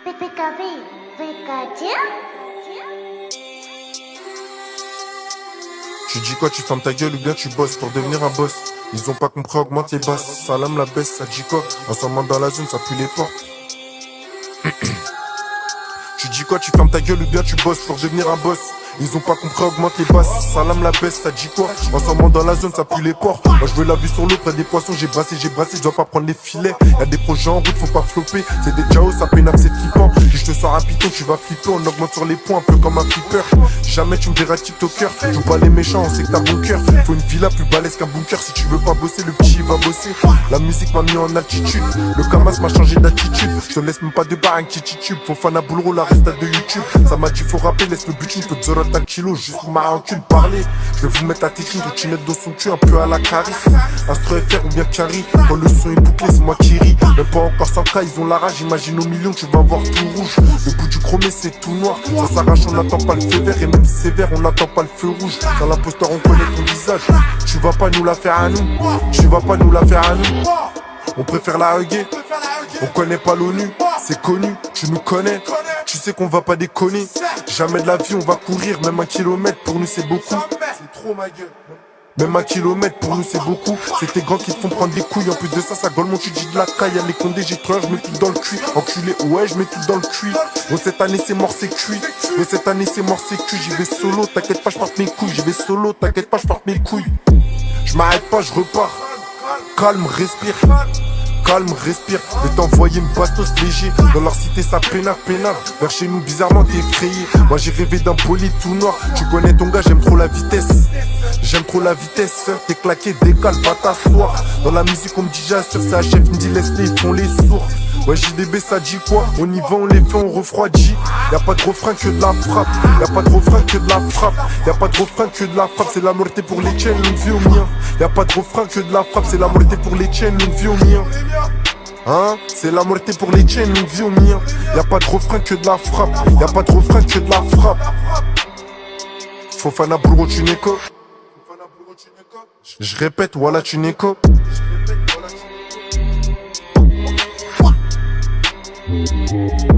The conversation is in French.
PKB, PKD. Tu dis quoi, tu fermes ta gueule ou bien tu bosses pour devenir un boss. Ils ont pas compris, augmente les basses. Salam la baisse, ça dit quoi? Ensemble dans la zone, ça pue les portes. Tu dis quoi, tu fermes ta gueule ou bien tu bosses pour devenir un boss. Ils ont pas compris, augmente les basses. Salam la baisse, ça dit quoi? Ensemble dans la zone, ça pue les porcs. Moi je veux la vue sur l'eau près des poissons. J'ai brassé, je dois pas prendre les filets. Y'a des projets en route, faut pas flopper. C'est des Jao, ça pénave, c'est flippant. Si je te sors un piton, tu vas flipper. On augmente sur les points, un peu comme un flipper. Jamais tu me verras TikToker. Joue pas les méchants, on sait que t'as bon cœur. Faut une villa plus balèze qu'un bunker. Si tu veux pas bosser, le petit il va bosser. La musique m'a mis en altitude. Le Kamas m'a changé d'attitude. Je te laisse même pas de barre, un petit tube. Faut fan à boulot, la resta de YouTube. Ça m'a dit faut rapper, laisse le but, une peu de zorote un kilo. Juste ma rancune parler. Je vais vous mettre à technique, routine dans son cul, un peu à la Caris. Astro FR ou bien Carry. Quand le son est bouclé, c'est moi qui ris. Même pas encore 100 k, ils ont la rage. Imagine au million, tu vas voir tout rouge. Le bout du chromé, c'est tout noir. Ça s'arrache, on n'attend pas le feu vert. Et même si c'est vert, on n'attend pas le feu rouge. Dans l'imposteur, on connaît ton visage. Tu vas pas nous la faire à nous. Tu vas pas nous la faire à nous. On préfère la hugger. On connaît pas l'ONU, c'est connu, tu nous connais. Tu sais qu'on va pas déconner. Jamais de la vie on va courir. Même 1 kilomètre pour nous c'est beaucoup. C'est trop ma gueule. Même 1 kilomètre pour nous c'est beaucoup. C'est tes grands qui te font prendre des couilles. En plus de ça, ça golle mon tu dis de la caille. Y'a les condés, j'ai 3 heures, je mets tout dans le cuit. Enculé, ouais, je mets tout dans le cuit. Bon cette année c'est mort, c'est cuit. Bon cette année c'est mort, c'est cuit. J'y vais solo, t'inquiète pas, je porte mes couilles. J'y vais solo, t'inquiète pas, je porte mes couilles. Je m'arrête pas, je repars. Calme, respire. Calme, respire, vais t'envoyer une bastos léger. Dans leur cité ça pénave. Vers chez nous bizarrement t'es effrayé. Moi j'ai rêvé d'un bolide tout noir. Tu connais ton gars, j'aime trop la vitesse. J'aime trop la vitesse. T'es claqué, décale, va t'asseoir. Dans la musique on me dit j'assure, c'est chef, me dit laisse-les, ils font les sourds. Ouais JDB ça dit quoi? On y va, on les fait, on refroidit. Y'a pas de refrain que de la frappe. Y'a pas de refrain que de la frappe. Y'a pas de refrain que de la frappe. C'est la mortalité pour les tiennes, longue vie au mien. Y'a pas de refrain que de la frappe. C'est la mortalité pour les tiennes, longue vie au mien. Hein? C'est la mortalité pour les tiennes, longue vie au mien. Y'a pas de refrain que de la frappe. Y'a pas de refrain que de la frappe. Fofana boulot tu n'es quoi? Je répète, voilà tu n'es quoi? Thank you.